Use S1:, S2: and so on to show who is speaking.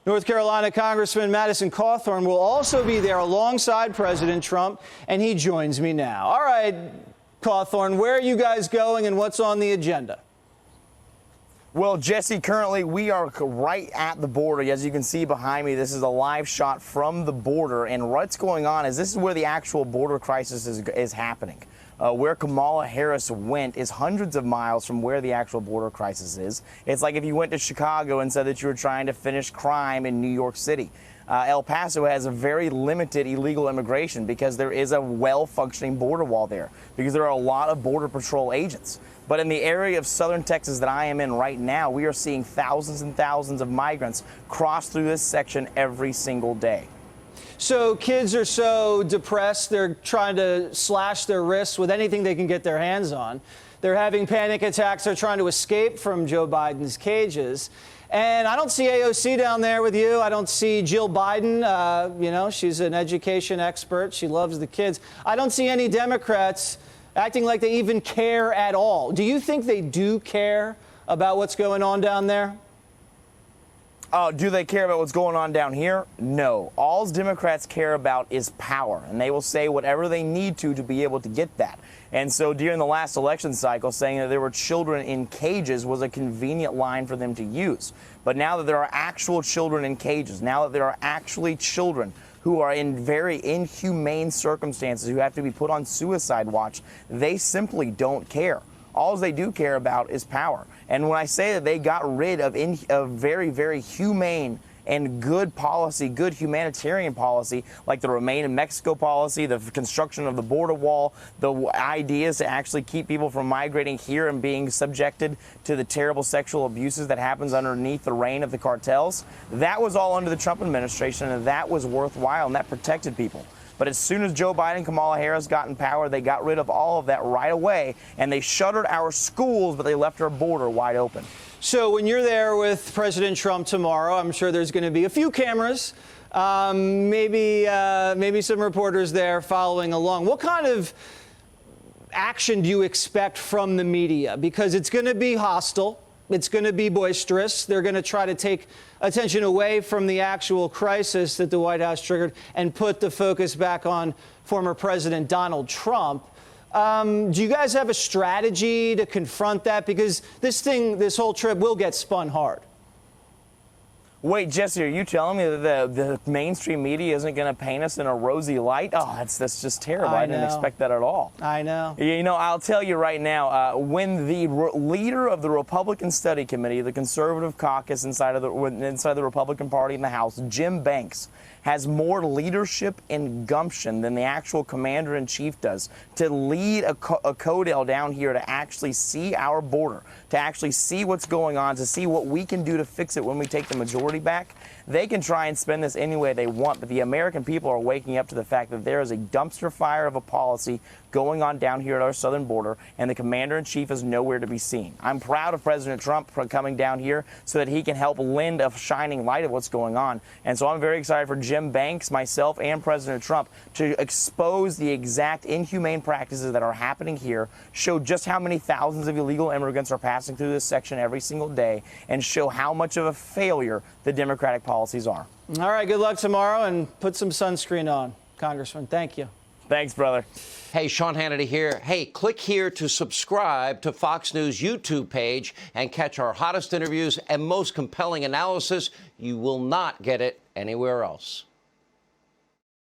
S1: North Carolina Congressman Madison Cawthorn will also be there alongside President Trump, and he joins me now. All right, Cawthorn, where are you guys going and what's on the agenda?
S2: Well, Jesse, currently we are right at the border. As you can see behind me, this is a live shot from the border. And what's going on is this is where the actual border crisis is happening. Where Kamala Harris went is hundreds of miles from where the actual border crisis is. It's like if you went to Chicago and said that you were trying to finish crime in New York City. El Paso has a very limited illegal immigration because there is a well-functioning border wall there, because there are a lot of Border Patrol agents. But in the area of southern Texas that I am in right now, we are seeing thousands and thousands of migrants cross through this section every single day.
S1: So kids are so depressed, they're trying to slash their wrists with anything they can get their hands on. They're having panic attacks. They're trying to escape from Joe Biden's cages. And I don't see AOC down there with you. I don't see Jill Biden. You know, she's an education expert. She loves the kids. I don't see any Democrats acting like they even care at all. Do you think they do care about what's going on down there?
S2: Do they care about what's going on down here? No. All Democrats care about is power, and they will say whatever they need to be able to get that. And so during the last election cycle, saying that there were children in cages was a convenient line for them to use. But now that there are actual children in cages, now that there are actually children who are in very inhumane circumstances, who have to be put on suicide watch, they simply don't care. All they do care about is power. And when I say that they got rid of very, very humane and good policy, good humanitarian policy, like the Remain in Mexico policy, the construction of the border wall, the ideas to actually keep people from migrating here and being subjected to the terrible sexual abuses that happens underneath the reign of the cartels, that was all under the Trump administration, and that was worthwhile, and that protected people. But as soon as Joe Biden and Kamala Harris got in power, they got rid of all of that right away, and they shuttered our schools, but they left our border wide open.
S1: So when you're there with President Trump tomorrow, I'm sure there's going to be a few cameras, maybe some reporters there following along. What kind of action do you expect from the media? Because it's going to be hostile. It's going to be boisterous. They're going to try to take attention away from the actual crisis that the White House triggered and put the focus back on former President Donald Trump. Do you guys have a strategy to confront that? Because this whole trip will get spun hard.
S2: Wait, Jesse, are you telling me that the mainstream media isn't going to paint us in a rosy light? Oh, that's just terrible. I didn't expect that at all.
S1: I know.
S2: You know, I'll tell you right now, when the leader of the Republican Study Committee, the conservative caucus inside the Republican Party in the House, Jim Banks, has more leadership and gumption than the actual commander-in-chief does to lead a codel down here to actually see our border, to actually see what's going on, to see what we can do to fix it when we take the majority back. They can try and spend this any way they want, but the American people are waking up to the fact that there is a dumpster fire of a policy going on down here at our southern border, and the commander-in-chief is nowhere to be seen. I'm proud of President Trump for coming down here so that he can help lend a shining light of what's going on. And so I'm very excited for Jim Banks, myself, and President Trump to expose the exact inhumane practices that are happening here, show just how many thousands of illegal immigrants are passing through this section every single day, and show how much of a failure the Democratic policies are.
S1: All right, good luck tomorrow, and put some sunscreen on, Congressman. Thank you.
S2: Thanks, brother.
S3: Hey, Sean Hannity here. Hey, click here to subscribe to Fox News YouTube page and catch our hottest interviews and most compelling analysis. You will not get it anywhere else.